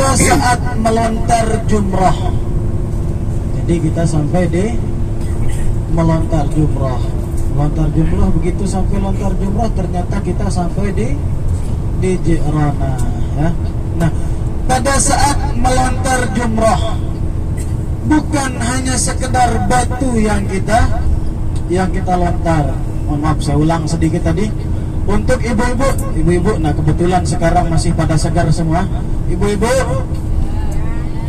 pada saat melontar jumrah. Jadi kita sampai di melontar jumrah. Melontar jumrah, begitu sampai lontar jumrah ternyata kita sampai di Ji'rana, ya. Nah, pada saat melontar jumrah bukan hanya sekedar batu yang kita lontar. Oh, maaf, saya ulang sedikit tadi. Untuk ibu-ibu, nah kebetulan sekarang masih pada segar semua. Ibu-ibu,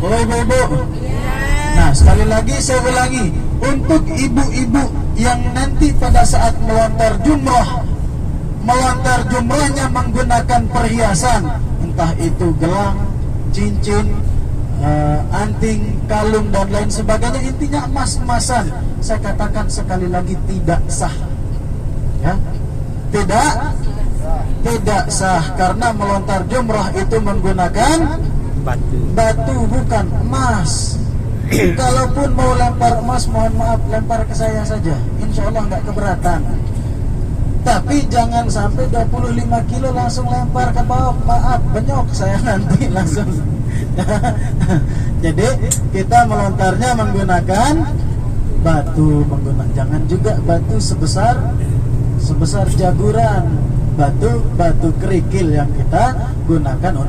oh ibu-ibu. Nah, sekali lagi saya ulangi, untuk ibu-ibu yang nanti pada saat melontar jumrahnya menggunakan perhiasan, entah itu gelang, cincin, anting, kalung dan lain sebagainya, intinya emas-emasan. Saya katakan sekali lagi, tidak sah, ya. Tidak sah, karena melontar jumrah itu menggunakan batu bukan emas. Kalaupun mau lempar emas, mohon maaf, lempar ke saya saja, insya Allah nggak keberatan. Tapi jangan sampai 25 kilo langsung lempar ke bawah, maaf, benyok saya nanti langsung. Jadi kita melontarnya menggunakan batu, jangan juga batu sebesar jaguran, batu kerikil yang kita gunakan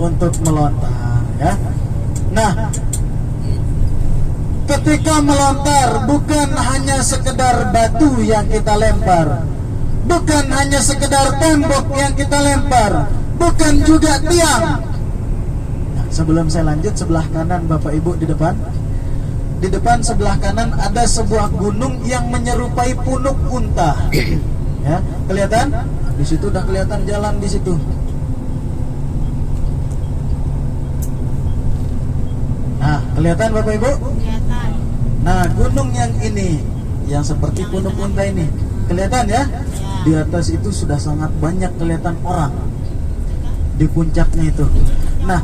untuk melontar, ya. Nah, ketika melontar bukan hanya sekedar batu yang kita lempar, bukan hanya sekedar tembok yang kita lempar, bukan juga tiang. Nah, sebelum saya lanjut, sebelah kanan Bapak Ibu di depan sebelah kanan ada sebuah gunung yang menyerupai punuk unta. Ya, kelihatan? Di situ udah kelihatan jalan di situ. Nah, kelihatan Bapak Ibu? Kelihatan. Nah, gunung yang ini, yang seperti punuk unta ini, kelihatan ya? Di atas itu sudah sangat banyak kelihatan orang di puncaknya itu. Nah,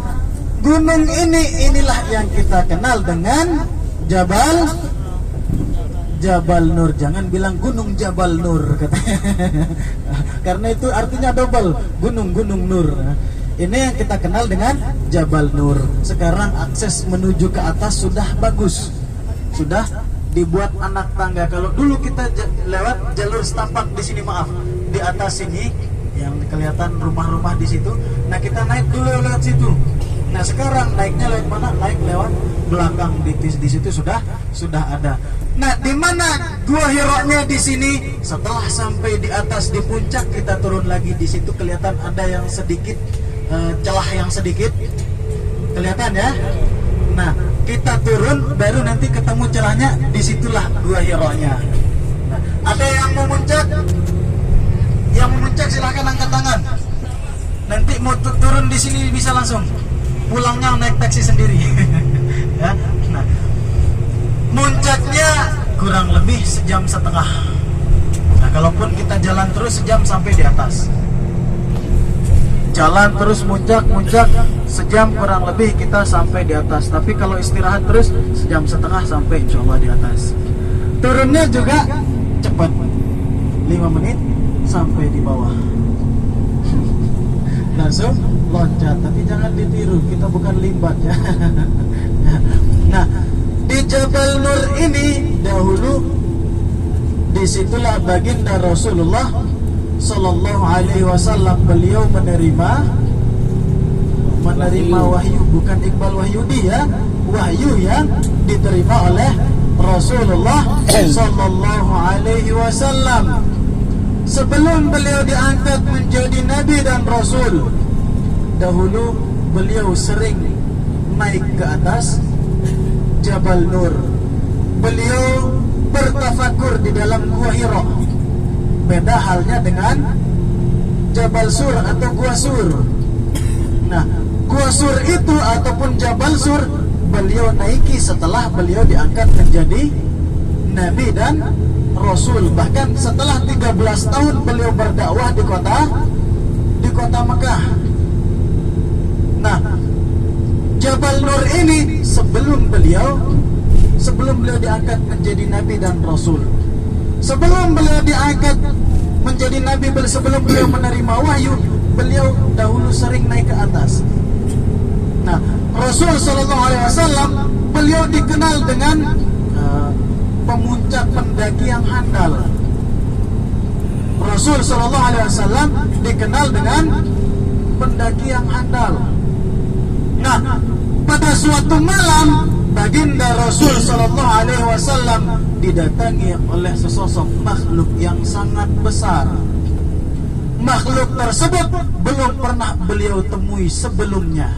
gunung inilah yang kita kenal dengan Jabal Nur. Jangan bilang gunung Jabal Nur, katanya. Karena itu artinya double, gunung Nur. Ini yang kita kenal dengan Jabal Nur. Sekarang akses menuju ke atas sudah bagus, sudah dibuat anak tangga. Kalau dulu kita lewat jalur setapak di sini, maaf, di atas sini yang kelihatan rumah-rumah di situ. Nah, kita naik dulu lewat situ. Nah, sekarang naiknya lewat mana? Naik lewat belakang di situ sudah ada. Nah, di mana Gua Hira-nya di sini? Setelah sampai di atas di puncak, kita turun lagi. Di situ kelihatan ada yang sedikit celah yang sedikit. Kelihatan ya? Nah, kita turun baru nanti ketemu celahnya, disitulah Gua Hira-nya. Nah, ada yang mau muncak? Yang mau muncak silahkan angkat tangan. Nanti mau turun di sini bisa langsung. Pulangnya naik taksi sendiri. Ya. Nah, muncaknya kurang lebih 1,5 jam. Nah, kalaupun kita jalan terus 1 jam sampai di atas. Jalan terus muncak 1 jam kurang lebih kita sampai di atas. Tapi kalau istirahat terus 1,5 jam sampai insya Allah di atas. Turunnya juga cepat, 5 menit sampai di bawah. Langsung loncat, tapi jangan ditiru, kita bukan limbat ya. Nah, di Jabal Nur ini dahulu disitulah baginda Rasulullah Sallallahu Alaihi Wasallam, beliau menerima wahyu, bukan Iqbal Wahyudi ya, wahyu yang diterima oleh Rasulullah Sallallahu Alaihi Wasallam. Sebelum beliau diangkat menjadi Nabi dan Rasul, dahulu beliau sering naik ke atas Jabal Nur. Beliau bertafakur di dalam Gua Hira. Beda halnya dengan Jabal Sur atau Gua Sur. Nah, Gua Sur itu ataupun Jabal Sur beliau naiki setelah beliau diangkat menjadi Nabi dan Rasul. Bahkan setelah 13 tahun beliau berdakwah di kota Mekah. Nah, Jabal Nur ini sebelum beliau diangkat menjadi Nabi dan Rasul, sebelum beliau diangkat menjadi Nabi, sebelum beliau menerima wahyu, beliau dahulu sering naik ke atas. Nah, Rasul Sallallahu Alaihi Wasallam, beliau dikenal dengan pemuncak pendaki yang handal. Rasul Sallallahu Alaihi Wasallam dikenal dengan pendaki yang handal. Nah, pada suatu malam baginda Rasul Sallallahu Alaihi Wasallam didatangi oleh sesosok makhluk yang sangat besar. Makhluk tersebut belum pernah beliau temui sebelumnya.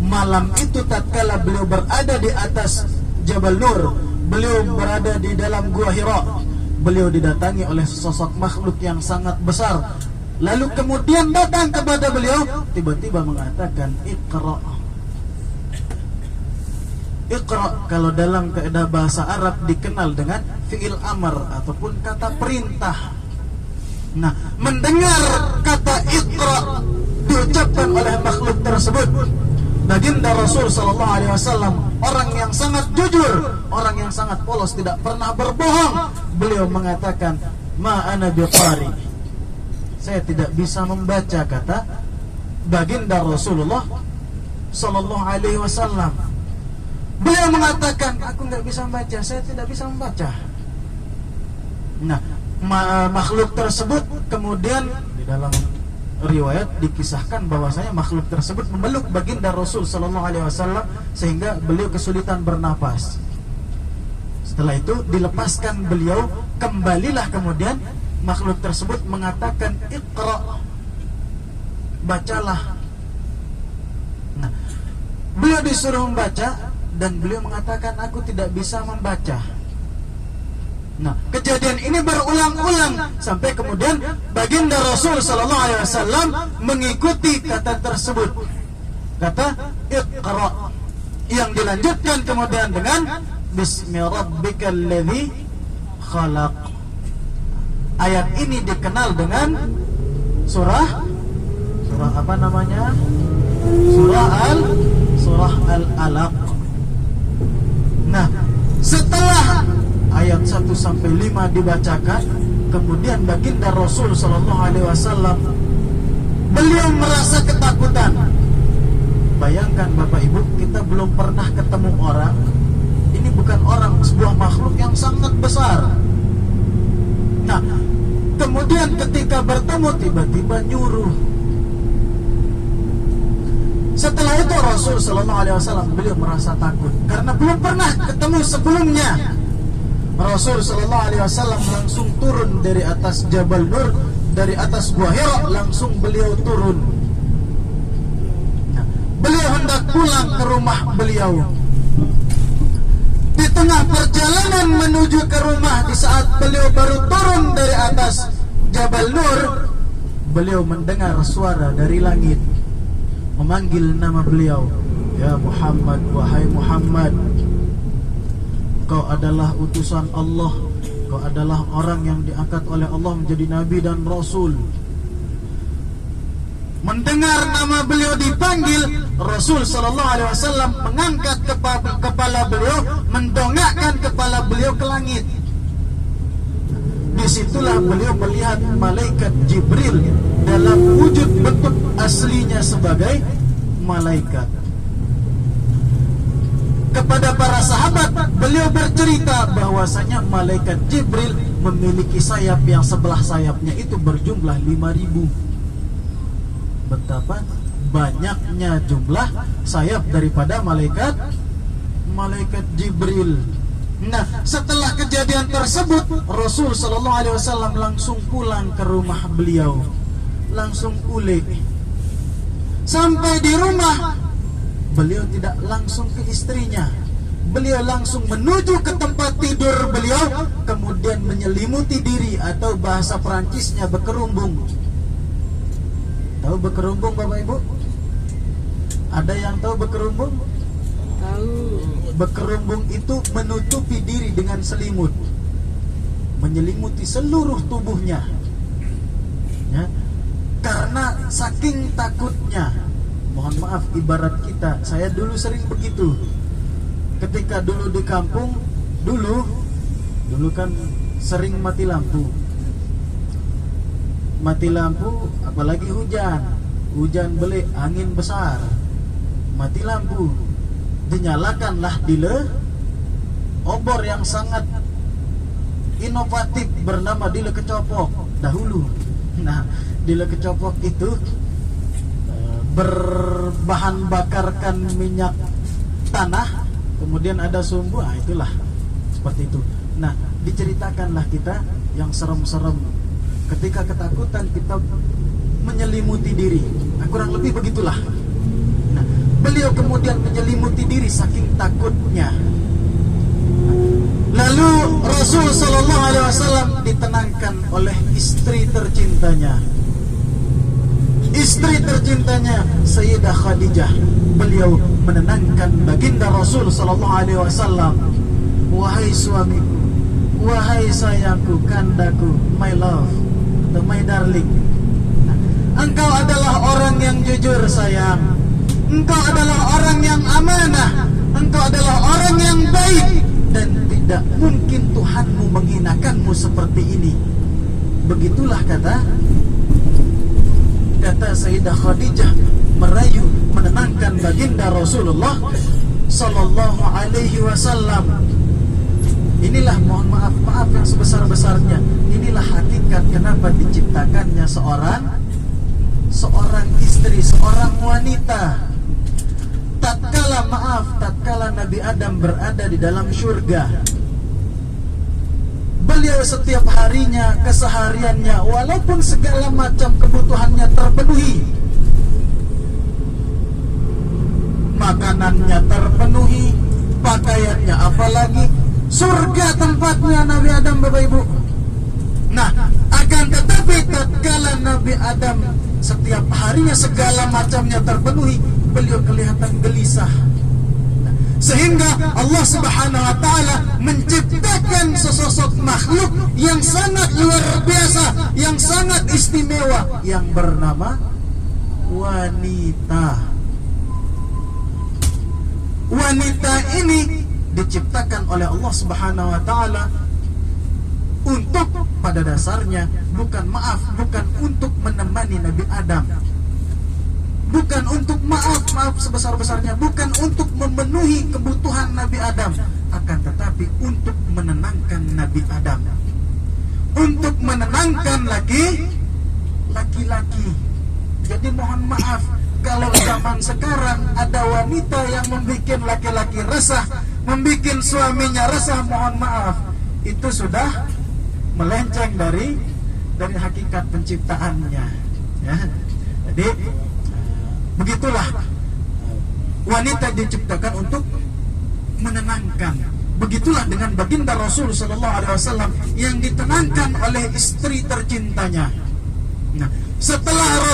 Malam itu tatkala beliau berada di atas Jabal Nur, beliau berada di dalam Gua Hira, beliau didatangi oleh sesosok makhluk yang sangat besar. Lalu kemudian datang kepada beliau, tiba-tiba mengatakan, Iqra. Iqra kalau dalam kaidah bahasa Arab dikenal dengan fi'il amr ataupun kata perintah. Nah, mendengar kata Iqra diucapkan oleh makhluk tersebut, baginda Rasul Sallallahu Alaihi Wasallam, orang yang sangat jujur, orang yang sangat polos, tidak pernah berbohong, beliau mengatakan, ma ana biqari, saya tidak bisa membaca, kata baginda Rasulullah Sallallahu Alaihi Wasallam. Beliau mengatakan, aku nggak bisa membaca, saya tidak bisa membaca. Nah, makhluk tersebut kemudian di dalam riwayat dikisahkan bahwasanya makhluk tersebut memeluk baginda Rasul Sallallahu Alaihi Wasallam sehingga beliau kesulitan bernapas. Setelah itu dilepaskan beliau, kembalilah kemudian makhluk tersebut mengatakan, Iqra, bacalah. Nah, beliau disuruh membaca dan beliau mengatakan, aku tidak bisa membaca. Nah, kejadian ini berulang-ulang sampai kemudian baginda Rasul Sallallahu Alaihi Wasallam mengikuti kata tersebut, kata Iqra, yang dilanjutkan kemudian dengan Bismi Rabbikal Ladzi Khalaq. Ayat ini dikenal dengan surah apa namanya? Surah Al-Alaq. Nah, setelah ayat 1 sampai 5 dibacakan, kemudian baginda Rasul Sallallahu Alaihi Wasallam beliau merasa ketakutan. Bayangkan Bapak Ibu, kita belum pernah ketemu orang. Ini bukan orang, sebuah makhluk yang sangat besar. Nah, kemudian ketika bertemu tiba-tiba nyuruh. Setelah itu Rasul Sallallahu Alaihi Wasallam beliau merasa takut karena belum pernah ketemu sebelumnya. Rasul Sallallahu Alaihi Wasallam langsung turun dari atas Jabal Nur, dari atas Gua Hira, langsung beliau turun. Nah, beliau hendak pulang ke rumah beliau. Di tengah perjalanan menuju ke rumah, di saat beliau baru turun dari atas Jabal Nur, beliau mendengar suara dari langit memanggil nama beliau, ya Muhammad, wahai Muhammad, kau adalah utusan Allah, kau adalah orang yang diangkat oleh Allah menjadi nabi dan rasul. Mendengar nama beliau dipanggil, Rasul Sallallahu Alaihi Wasallam mengangkat kepala beliau, mendongakkan kepala beliau ke langit. Disitulah beliau melihat malaikat Jibril dalam wujud bentuk aslinya sebagai malaikat. Kepada para sahabat, beliau bercerita bahwasanya malaikat Jibril memiliki sayap yang sebelah sayapnya itu berjumlah 5.000. Betapa banyaknya jumlah sayap daripada malaikat Jibril. Nah, setelah kejadian tersebut, Rasul Sallallahu Alaihi Wasallam langsung pulang ke rumah beliau, langsung ulik. Sampai di rumah, beliau tidak langsung ke istrinya. Beliau langsung menuju ke tempat tidur beliau, kemudian menyelimuti diri, atau bahasa Perancisnya bekerumbung. Tahu bekerumbung Bapak Ibu? Ada yang tahu bekerumbung? Tahu. Bekerumbung itu menutupi diri dengan selimut, menyelimuti seluruh tubuhnya, ya, karena saking takutnya. Mohon maaf, ibarat kita, saya dulu sering begitu. Ketika dulu di kampung, dulu kan sering mati lampu, apalagi hujan belik, angin besar. mati lampu, dinyalakanlah dile obor yang sangat inovatif bernama dile kecopok dahulu. Nah, dile kecopok itu berbahan bakarkan minyak tanah, kemudian ada sumbu, itulah seperti itu. Nah, diceritakanlah kita yang serem-serem ketika ketakutan kita menyelimuti diri. Nah, kurang lebih begitulah. Nah, beliau kemudian menyelimuti diri saking takutnya. Lalu Rasul Sallallahu Alaihi Wasallam ditenangkan oleh istri tercintanya. Istri tercintanya Sayyidah Khadijah. Beliau menenangkan baginda Rasul Sallallahu Alaihi Wasallam. Wahai suamiku, wahai sayangku, kandaku, my love, atau my darling, engkau adalah orang yang jujur sayang. Engkau adalah orang yang amanah. Engkau adalah orang yang baik. Dan tidak mungkin Tuhanmu menghinakanmu seperti ini. Begitulah kata Sayyidah Khadijah merayu menenangkan baginda Rasulullah Sallallahu Alaihi Wasallam. Inilah, mohon maaf yang sebesar-besarnya, inilah hakikat kenapa diciptakannya seorang istri, seorang wanita. Tatkala Nabi Adam berada di dalam surga, beliau setiap harinya, kesehariannya, walaupun segala macam kebutuhannya terpenuhi, makanannya terpenuhi, pakaiannya, apalagi surga tempatnya Nabi Adam, Bapak Ibu. Nah, akan tetapi tatkala Nabi Adam setiap harinya segala macamnya terpenuhi, beliau kelihatan gelisah. Nah, sehingga Allah Subhanahu wa taala menciptakan sesosok makhluk yang sangat luar biasa, yang sangat istimewa, yang bernama wanita. Wanita ini diciptakan oleh Allah Subhanahu wa taala untuk, pada dasarnya, bukan untuk menemani Nabi Adam, bukan untuk maaf sebesar-besarnya, bukan untuk memenuhi kebutuhan Nabi Adam, akan tetapi untuk menenangkan Nabi Adam, untuk menenangkan laki-laki. Jadi mohon maaf kalau zaman sekarang ada wanita yang membuat laki-laki resah, membuat suaminya resah, mohon maaf, itu sudah melenceng dari hakikat penciptaannya, ya. Jadi begitulah, wanita diciptakan untuk menenangkan. Begitulah dengan baginda Rasul Sallallahu Alaihi Wasallam yang ditenangkan oleh istri tercintanya. Nah, setelah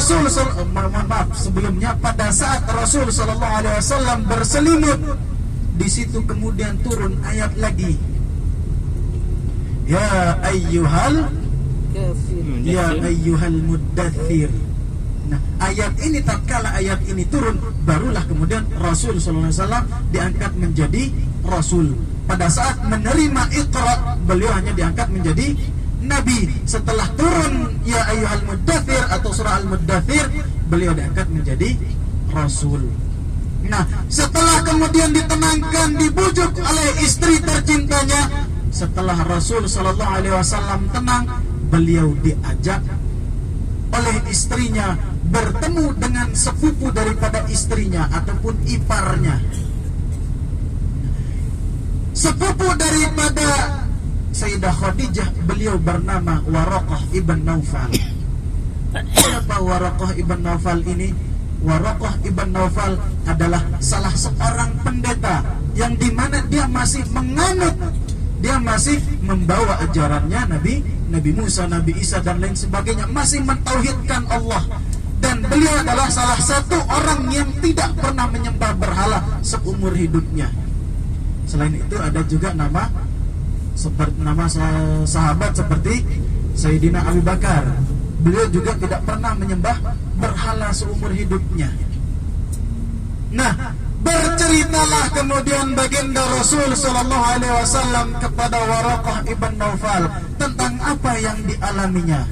sebelumnya, pada saat Rasul Sallallahu Alaihi Wasallam berselimut, di situ kemudian turun ayat lagi. Ya ayyuhal muddathir. Nah, ayat ini, tatkala ayat ini turun, barulah kemudian Rasul Sallallahu Alaihi Wasallam diangkat menjadi Rasul. Pada saat menerima Iqra, beliau hanya diangkat menjadi Nabi. Setelah turun Ya ayyuhal muddathir atau surah Al-Muddathir, beliau diangkat menjadi Rasul. Nah, setelah kemudian ditenangkan, dibujuk oleh istri tercintanya, setelah Rasul Sallallahu Alaihi Wasallam tenang, beliau diajak oleh istrinya bertemu dengan sepupu daripada istrinya ataupun iparnya. Sepupu daripada Sayyidah Khadijah, beliau bernama Waraqah ibn Naufal. Siapa Waraqah ibn Naufal ini? Waraqah ibn Naufal adalah salah seorang pendeta yang dimana dia masih menganut, dia masih membawa ajarannya Nabi Musa, Nabi Isa dan lain sebagainya, masih mentauhidkan Allah. Dan beliau adalah salah satu orang yang tidak pernah menyembah berhala seumur hidupnya. Selain itu ada juga nama sahabat seperti Sayyidina Abu Bakar. Beliau juga tidak pernah menyembah berhala seumur hidupnya. Nah, berceritalah kemudian baginda Rasul Sallallahu Alaihi Wasallam kepada Waraqah ibn Naufal tentang apa yang dialaminya,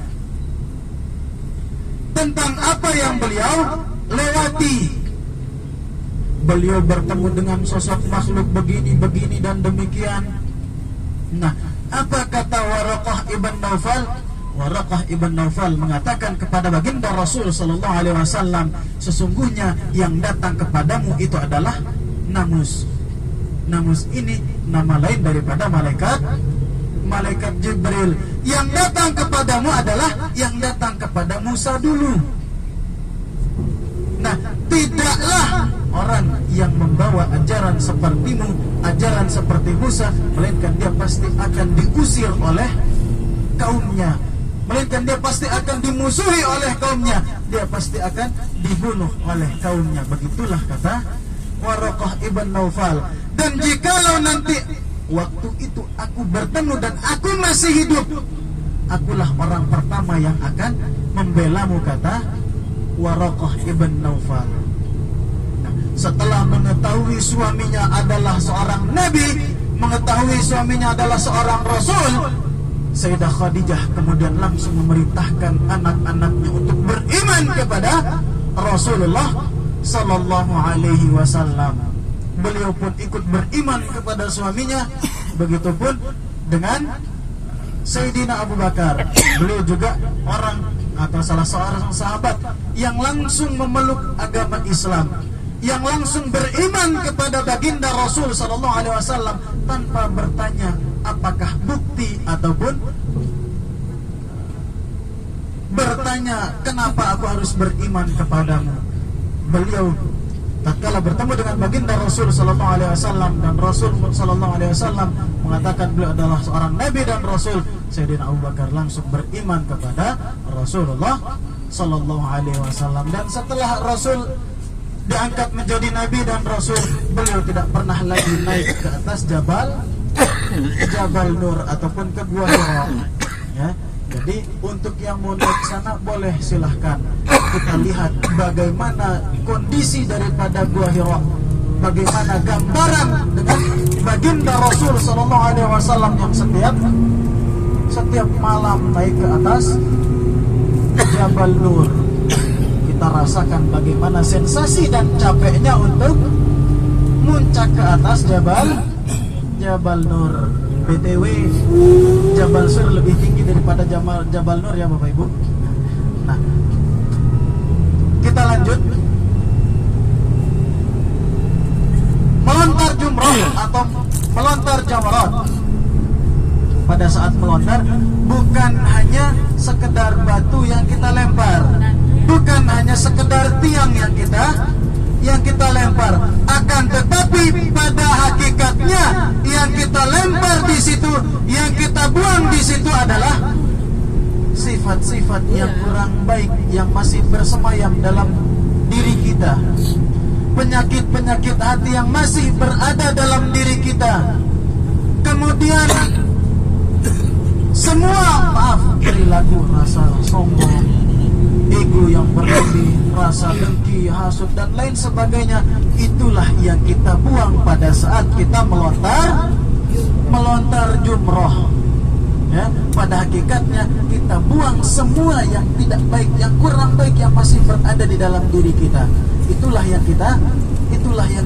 tentang apa yang beliau lewati. beliau bertemu dengan sosok makhluk begini dan demikian. Nah, apa kata Waraqah ibn Naufal? Waraqah ibn Naufal mengatakan kepada baginda Rasul sallallahu alaihi wasallam, sesungguhnya yang datang kepadamu itu adalah Namus. Namus ini nama lain daripada malaikat Jibril. Yang datang kepadamu adalah yang datang kepada Musa dulu. Nah, tidaklah orang yang membawa ajaran sepertimu, ajaran seperti Musa, melainkan dia pasti akan diusir oleh kaumnya, melainkan dia pasti akan dimusuhi oleh kaumnya, dia pasti akan dibunuh oleh kaumnya. Begitulah kata Waraqah ibn Naufal. Dan jikalau nanti waktu itu aku bertemu dan aku masih hidup, akulah orang pertama yang akan membelamu, kata Waraqah ibn Naufal. Nah, setelah mengetahui suaminya adalah seorang nabi, mengetahui suaminya adalah seorang rasul, Sayyidah Khadijah kemudian langsung memerintahkan anak-anaknya untuk beriman kepada Rasulullah sallallahu alaihi wasallam. Beliau pun ikut beriman kepada suaminya. Begitupun dengan Sayyidina Abu Bakar. Beliau juga orang atau salah seorang sahabat yang langsung memeluk agama Islam, yang langsung beriman kepada baginda Rasul sallallahu alaihi wasallam tanpa bertanya apakah bukti ataupun bertanya kenapa aku harus beriman kepadamu. Beliau tatkala bertemu dengan baginda Rasul sallallahu alaihi wasallam dan Rasul sallallahu alaihi wasallam mengatakan beliau adalah seorang nabi dan rasul, Sayyidina Abu Bakar langsung beriman kepada Rasulullah sallallahu alaihi wasallam. Dan setelah Rasul diangkat menjadi nabi dan rasul, beliau tidak pernah lagi naik ke atas Jabal Nur ataupun ke Gua Hira, ya. Jadi untuk yang mau naik sana boleh silahkan. Kita lihat bagaimana kondisi daripada Gua Hira, bagaimana gambaran dengan baginda Rasul sallallahu alaihi wasallam yang setiap malam naik ke atas Jabal Nur. Kita rasakan bagaimana sensasi dan capeknya untuk muncak ke atas Jabal Nur. BTW Jabal Sur lebih tinggi daripada Jabal Nur ya Bapak Ibu. Nah, kita lanjut. Melontar jumrah atau melontar jamarat. Pada saat melontar bukan hanya sekedar batu yang kita lempar, bukan hanya sekedar tiang yang kita lempar, akan tetapi pada hakikatnya yang kita lempar di situ, yang kita buang di situ adalah sifat-sifat yang kurang baik yang masih bersemayam dalam diri kita, penyakit-penyakit hati yang masih berada dalam diri kita. Kemudian semua perilaku rasa sombong, ego yang berlebih, rasa dengki, hasud dan lain sebagainya, itulah yang kita buang pada saat kita melontar jumroh. Ya, pada hakikatnya kita buang semua yang tidak baik, yang kurang baik yang masih berada di dalam diri kita. Itulah yang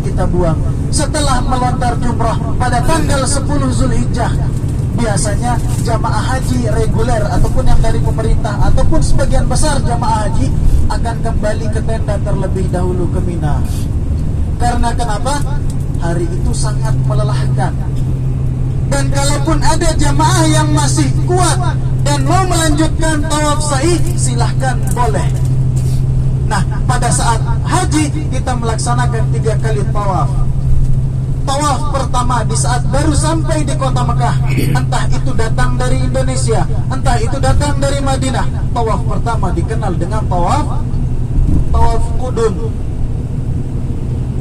kita buang. Setelah melontar jumroh pada tanggal 10 Zulhijjah, biasanya jamaah haji reguler ataupun yang dari pemerintah ataupun sebagian besar jamaah haji akan kembali ke tenda terlebih dahulu ke Mina. Karena kenapa? Hari itu sangat melelahkan. Dan kalaupun ada jamaah yang masih kuat dan mau melanjutkan tawaf sa'i, silahkan boleh. Nah, pada saat haji kita melaksanakan 3 kali tawaf. Tawaf pertama di saat baru sampai di kota Mekah, entah itu datang dari Indonesia, entah itu datang dari Madinah. Tawaf pertama dikenal dengan tawaf qudum,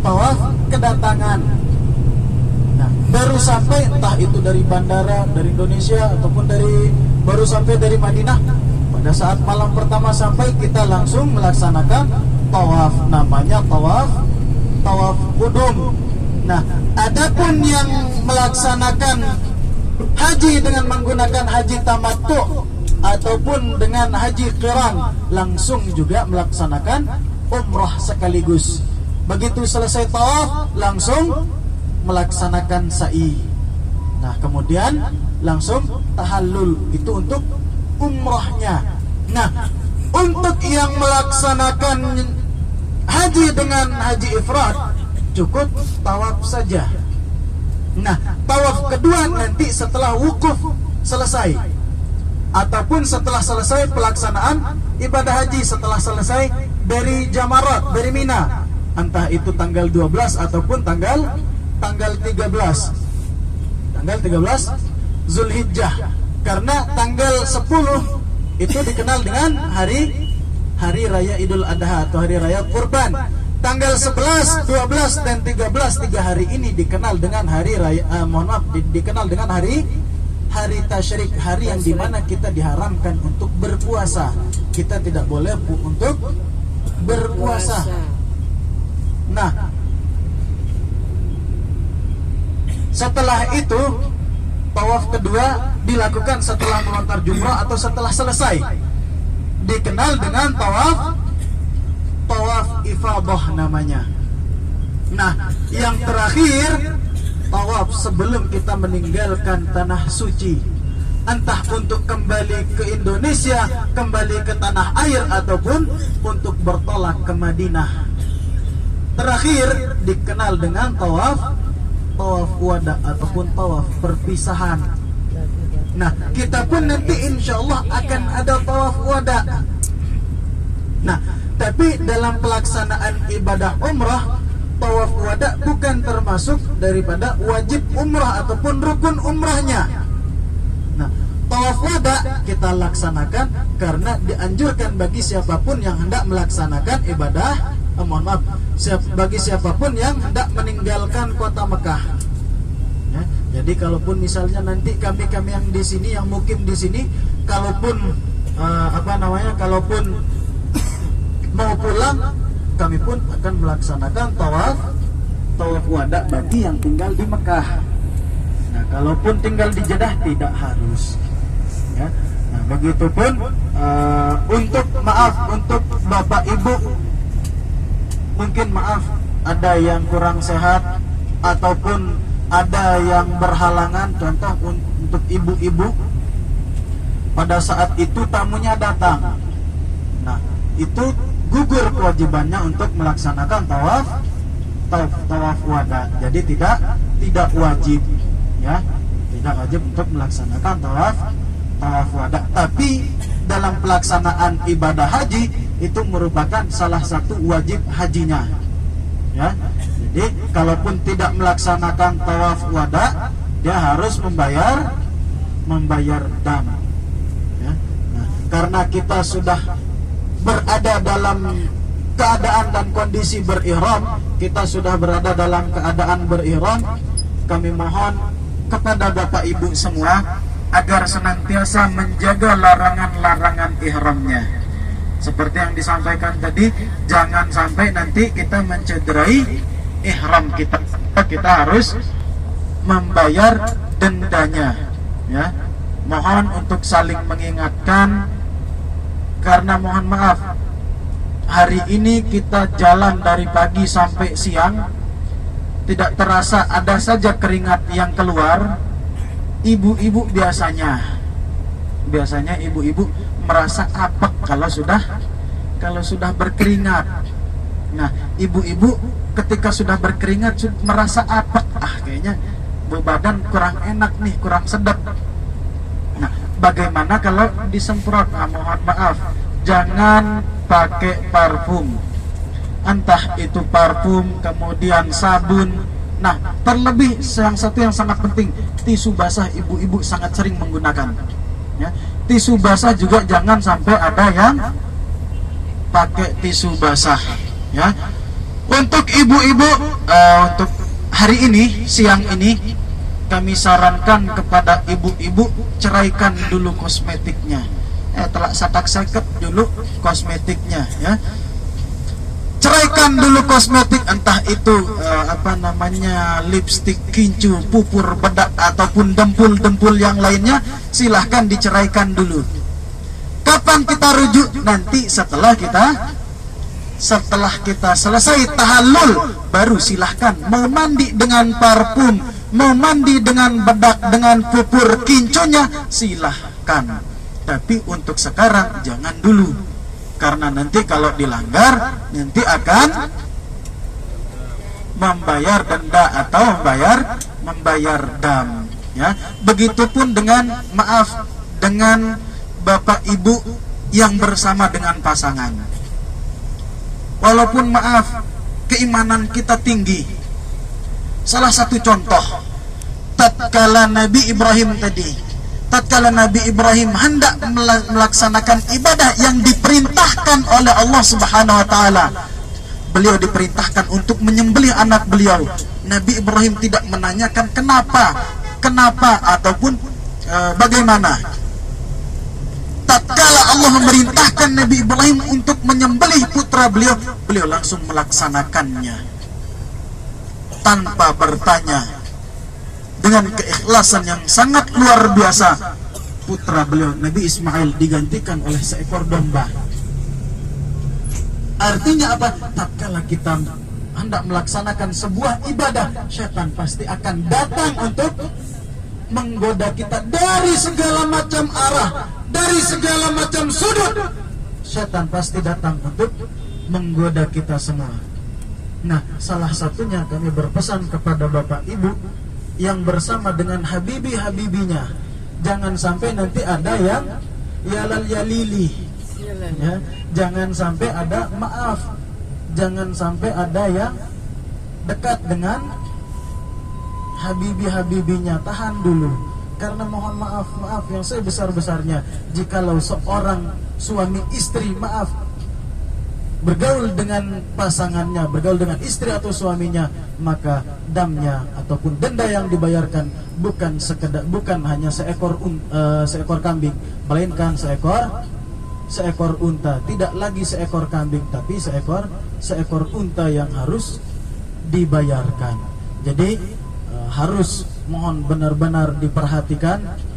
tawaf kedatangan. Nah, baru sampai entah itu dari bandara dari Indonesia ataupun baru sampai dari Madinah, pada saat malam pertama sampai kita langsung melaksanakan tawaf, namanya tawaf qudum. Nah, adapun yang melaksanakan haji dengan menggunakan haji tamattu ataupun dengan haji qiran, langsung juga melaksanakan umrah sekaligus. begitu selesai tawaf langsung melaksanakan sa'i. Nah, kemudian langsung tahallul, itu untuk umrahnya. Nah, untuk yang melaksanakan haji dengan haji ifrad cukup tawaf saja. Nah, tawaf kedua nanti setelah wukuf selesai, ataupun setelah selesai pelaksanaan ibadah haji, setelah selesai dari jamarat, dari Mina, entah itu tanggal 12 ataupun tanggal 13 Zulhijjah. Karena tanggal 10 itu dikenal dengan hari raya Idul Adha atau hari raya Kurban. Tanggal 11, 12 dan 13, 3 hari ini dikenal dengan hari raya dikenal dengan hari tasyrik, hari yang dimana kita diharamkan untuk berpuasa. Kita tidak boleh untuk berpuasa. Nah, setelah itu tawaf kedua dilakukan setelah melontar jumrah atau setelah selesai, dikenal dengan tawaf ifadah namanya. Nah, yang terakhir tawaf sebelum kita meninggalkan tanah suci, entah untuk kembali ke Indonesia, kembali ke tanah air, ataupun untuk bertolak ke Madinah. Terakhir dikenal dengan tawaf wada ataupun tawaf perpisahan. Nah, kita pun nanti insya Allah akan ada tawaf wada. Nah, tapi dalam pelaksanaan ibadah umrah, tawaf wada bukan termasuk daripada wajib umrah ataupun rukun umrahnya. Nah, tawaf wada kita laksanakan karena dianjurkan bagi siapapun yang hendak melaksanakan ibadah bagi siapapun yang hendak meninggalkan kota Mekah. Ya, jadi kalaupun misalnya nanti kami yang di sini, yang mukim di sini, kalaupun kalaupun mau pulang, kami pun akan melaksanakan tawaf wada bagi yang tinggal di Mekah. Nah, kalaupun tinggal di Jeddah tidak harus. Ya. Nah, begitupun untuk Bapak Ibu, mungkin ada yang kurang sehat ataupun ada yang berhalangan, contoh untuk ibu-ibu pada saat itu tamunya datang. Nah, itu gugur kewajibannya untuk melaksanakan tawaf wada. Jadi tidak wajib, ya, tidak wajib untuk melaksanakan tawaf wada. Tapi dalam pelaksanaan ibadah haji itu merupakan salah satu wajib hajinya, ya. Jadi kalaupun tidak melaksanakan tawaf wada, dia harus membayar dam, ya. Nah, karena kita sudah berada dalam keadaan dan kondisi berihram, kita sudah berada dalam keadaan berihram, kami mohon kepada Bapak Ibu semua agar senantiasa menjaga larangan-larangan ihramnya. Seperti yang disampaikan tadi, jangan sampai nanti kita mencederai ihram kita. Kita harus membayar dendanya, ya. Mohon untuk saling mengingatkan, karena mohon maaf, hari ini kita jalan dari pagi sampai siang, tidak terasa ada saja keringat yang keluar. Ibu-ibu biasanya ibu-ibu merasa apek kalau sudah berkeringat. Nah, ibu-ibu ketika sudah berkeringat merasa apek, kayaknya badan kurang enak nih, kurang sedap. Nah, bagaimana kalau disemprot? Mohon maaf, jangan pakai parfum, entah itu parfum kemudian sabun. Nah, terlebih yang satu yang sangat penting, tisu basah ibu-ibu sangat sering menggunakan, ya. Tisu basah juga jangan sampai ada yang pakai tisu basah, ya. Untuk ibu-ibu, untuk hari ini, siang ini, kami sarankan kepada ibu-ibu, ceraikan dulu kosmetiknya, telak satak-sakep dulu kosmetiknya, ya. Ceraikan dulu kosmetik, entah itu lipstik, kincu, pupur, bedak ataupun dempul-dempul yang lainnya, silahkan diceraikan dulu. Kapan kita rujuk? Nanti setelah kita setelah kita selesai tahallul, baru silahkan mau mandi dengan parfum, mau mandi dengan bedak, dengan pupur kinconya, silahkan. Tapi untuk sekarang jangan dulu, karena nanti kalau dilanggar nanti akan membayar denda atau membayar dam, ya. Begitupun dengan dengan bapak ibu yang bersama dengan pasangan. Walaupun keimanan kita tinggi. Salah satu contoh, tatkala Nabi Ibrahim hendak melaksanakan ibadah yang diperintahkan oleh Allah Subhanahu wa taala. Beliau diperintahkan untuk menyembelih anak beliau. Nabi Ibrahim tidak menanyakan kenapa ataupun bagaimana. Tatkala Allah memerintahkan Nabi Ibrahim untuk menyembelih putra beliau, beliau langsung melaksanakannya tanpa bertanya. Dengan keikhlasan yang sangat luar biasa, putra beliau Nabi Ismail digantikan oleh seekor domba. Artinya apa? Tatkala kita hendak melaksanakan sebuah ibadah, syaitan pasti akan datang untuk menggoda kita dari segala macam arah, dari segala macam sudut. Syaitan pasti datang untuk menggoda kita semua. Nah, salah satunya kami berpesan kepada bapak ibu yang bersama dengan habibi-habibinya, jangan sampai nanti ada yang yalal yalili, ya. Jangan sampai ada jangan sampai ada yang dekat dengan habibi-habibinya. Tahan dulu, karena mohon maaf yang sebesar-besarnya, jikalau seorang suami istri bergaul dengan pasangannya, bergaul dengan istri atau suaminya, maka damnya ataupun denda yang dibayarkan bukan hanya seekor kambing, melainkan seekor unta. Tidak lagi seekor kambing, tapi seekor unta yang harus dibayarkan. Jadi harus mohon benar-benar diperhatikan.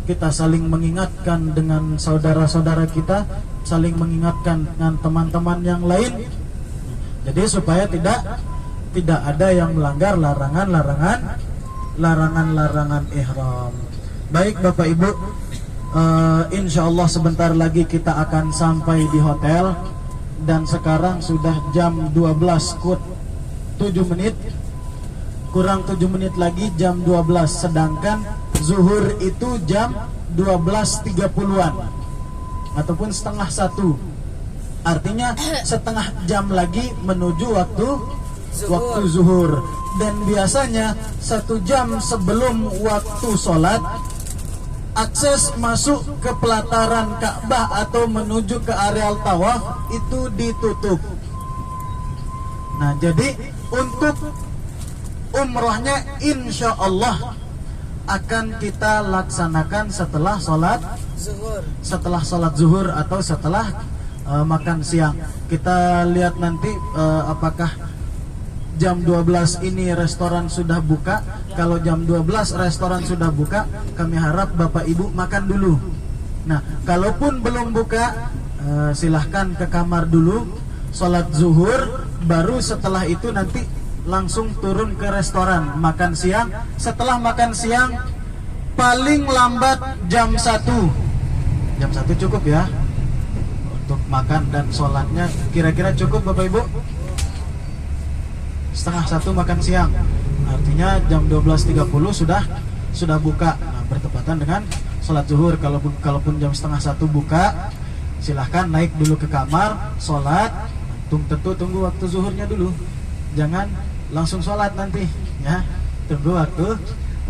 Kita saling mengingatkan dengan saudara-saudara kita, saling mengingatkan dengan teman-teman yang lain. Jadi supaya tidak ada yang melanggar larangan ihram. Baik Bapak Ibu, insya Allah sebentar lagi kita akan sampai di hotel. Dan sekarang sudah jam 12 kurang 7 menit lagi jam 12, sedangkan zuhur itu jam 12.30-an ataupun setengah 1. Artinya setengah jam lagi menuju waktu zuhur. Dan biasanya 1 jam sebelum waktu sholat, akses masuk ke pelataran Ka'bah atau menuju ke areal tawaf itu ditutup. Nah, jadi untuk umrohnya insya Allah akan kita laksanakan setelah sholat zuhur atau setelah makan siang. Kita lihat nanti apakah jam 12 ini restoran sudah buka. Kalau jam 12 restoran sudah buka, kami harap Bapak Ibu makan dulu. Nah, kalaupun belum buka, silahkan ke kamar dulu, sholat zuhur, baru setelah itu nanti langsung turun ke restoran makan siang. Setelah makan siang paling lambat jam 1. Jam 1 cukup ya untuk makan dan sholatnya. Kira-kira cukup Bapak Ibu? Setengah 1 makan siang, artinya jam 12.30 sudah buka. Nah, bertepatan dengan sholat zuhur. Kalaupun jam setengah 1 buka, silahkan naik dulu ke kamar, sholat. Tentu tunggu waktu zuhurnya dulu, jangan langsung sholat nanti, ya. Tunggu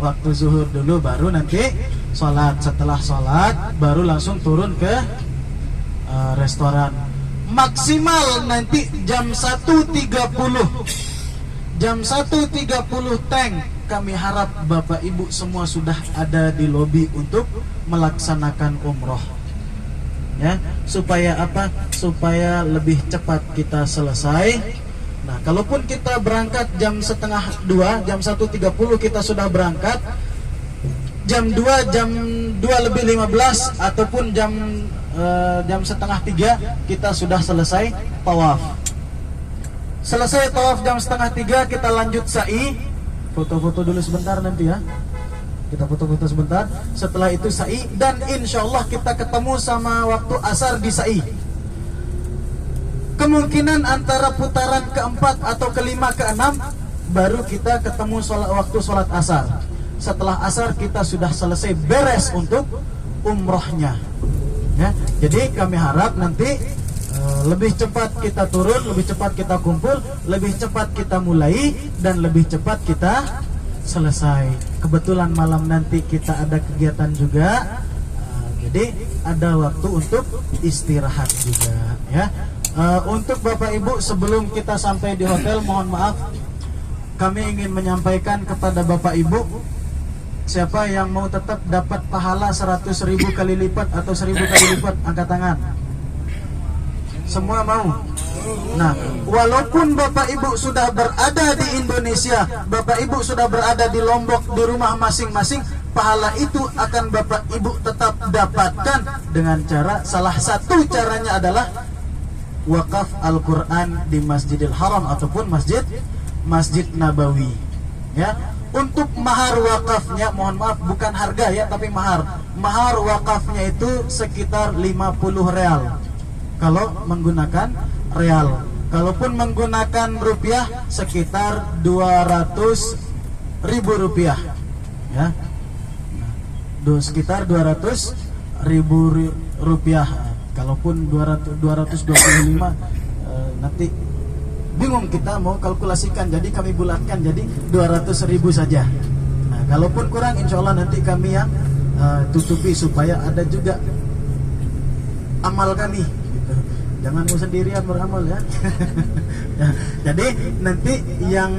waktu zuhur dulu, baru nanti sholat. Setelah sholat baru langsung turun ke restoran. Maksimal nanti jam 1.30. Jam 1.30 tank. Kami harap Bapak Ibu semua sudah ada di lobi untuk melaksanakan umroh, ya. Supaya apa? Supaya lebih cepat kita selesai. Nah, kalaupun kita berangkat jam setengah 2, jam 1.30 kita sudah berangkat, jam 2:15 ataupun jam setengah 3 kita sudah selesai tawaf. Selesai tawaf jam 2:30 kita lanjut sa'i. Foto-foto dulu sebentar nanti ya. Kita foto-foto sebentar. Setelah itu sa'i dan insya Allah kita ketemu sama waktu asar di sa'i. Kemungkinan antara putaran keempat atau kelima keenam baru kita ketemu waktu sholat asar. Setelah asar kita sudah selesai beres untuk umrohnya. Ya, jadi kami harap nanti lebih cepat kita turun, lebih cepat kita kumpul, lebih cepat kita mulai, dan lebih cepat kita selesai. Kebetulan malam nanti kita ada kegiatan juga, jadi ada waktu untuk istirahat juga. Ya, untuk Bapak Ibu sebelum kita sampai di hotel, mohon maaf, kami ingin menyampaikan kepada Bapak Ibu, siapa yang mau tetap dapat pahala 100.000 kali lipat atau 1.000 kali lipat, angkat tangan. Semua mau? Nah, walaupun Bapak Ibu sudah berada di Indonesia, Bapak Ibu sudah berada di Lombok, di rumah masing-masing, pahala itu akan Bapak Ibu tetap dapatkan dengan cara, salah satu caranya adalah wakaf Al-Quran di Masjidil Haram ataupun Masjid Nabawi. Ya, untuk mahar wakafnya, mohon maaf bukan harga ya, tapi mahar. Mahar wakafnya itu sekitar 50 real. Kalau menggunakan real, kalaupun menggunakan rupiah sekitar 200.000 rupiah, ya, sekitar 200.000 rupiah. Kalaupun 225, nanti bingung kita mau kalkulasikan, jadi kami bulatkan jadi 200.000 saja. Nah, kalaupun kurang, insya Allah nanti kami yang tutupi supaya ada juga amal kami. Jangan mau sendirian beramal ya. Ya, jadi nanti yang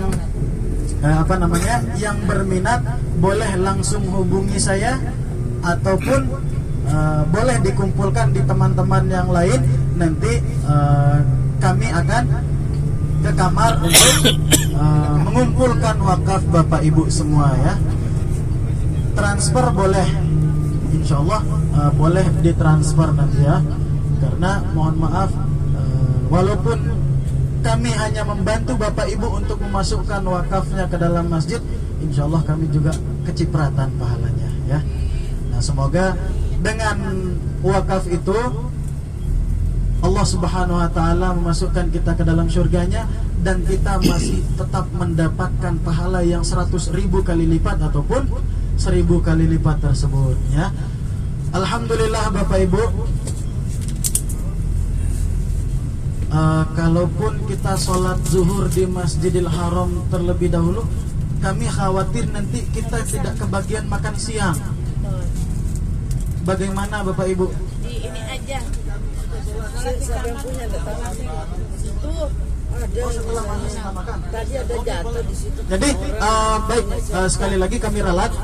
yang berminat boleh langsung hubungi saya ataupun boleh dikumpulkan di teman-teman yang lain. Nanti kami akan ke kamar untuk mengumpulkan wakaf Bapak Ibu semua ya. Transfer boleh, insya Allah boleh ditransfer nanti ya. Karena mohon maaf, walaupun kami hanya membantu Bapak Ibu untuk memasukkan wakafnya ke dalam masjid, insya Allah kami juga kecipratan pahalanya ya. Nah, semoga dengan wakaf itu Allah Subhanahu wa ta'ala memasukkan kita ke dalam surganya, dan kita masih tetap mendapatkan pahala yang 100.000 kali lipat ataupun 1.000 kali lipat tersebut ya. Alhamdulillah Bapak Ibu, kalaupun kita sholat zuhur di Masjidil Haram terlebih dahulu, kami khawatir nanti kita tidak kebagian makan siang. Bagaimana Bapak Ibu? Di ini aja. Siapa yang punya tanah situ? Ada. Setelah kita makan. Tadi ada jatuh di situ. Jadi baik, sekali lagi kami ralat.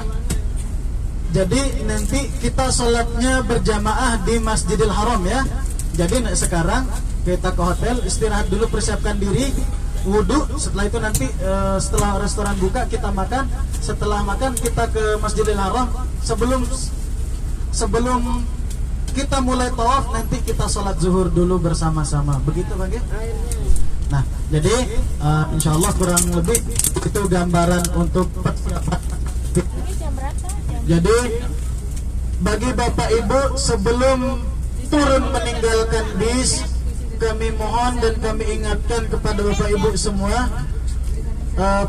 Jadi nanti kita sholatnya berjamaah di Masjidil Haram ya. Jadi sekarang kita ke hotel, istirahat dulu, persiapkan diri, wudhu. Setelah itu nanti setelah restoran buka kita makan. Setelah makan kita ke Masjidil Haram. Sebelum kita mulai tawaf, nanti kita sholat zuhur dulu bersama-sama. Begitu Bang ya? Nah, jadi insya Allah kurang lebih itu gambaran untuk persiapan. Jadi bagi Bapak Ibu sebelum turun meninggalkan bis, kami mohon dan kami ingatkan kepada Bapak Ibu semua,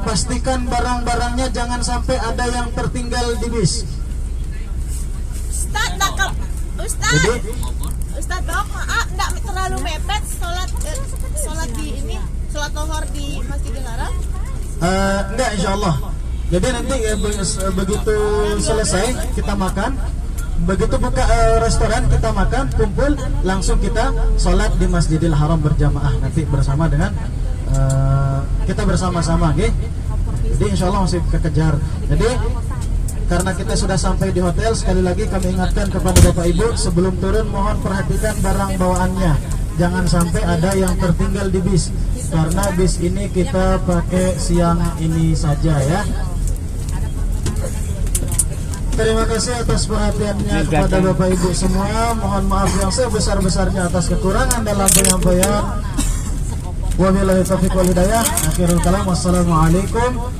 pastikan barang-barangnya jangan sampai ada yang tertinggal di bis. Ustaz, Ustaz, maaf, enggak terlalu mepet sholat di ini, sholat lohor di Masjidil Haram? Enggak, insya Allah. Jadi nanti begitu selesai kita makan, begitu buka restoran kita makan, kumpul, langsung kita sholat di Masjidil Haram berjamaah nanti bersama dengan kita bersama-sama, okay? Jadi insya Allah masih kekejar. Jadi karena kita sudah sampai di hotel, sekali lagi kami ingatkan kepada Bapak Ibu sebelum turun, mohon perhatikan barang bawaannya, jangan sampai ada yang tertinggal di bis, karena bis ini kita pakai siang ini saja ya. Terima kasih atas perhatiannya kepada Bapak Ibu semua. Mohon maaf yang sebesar-besarnya atas kekurangan dalam penyampaian. Wabillahi taufiq wal hidayah. Akhirul kalam. Wassalamualaikum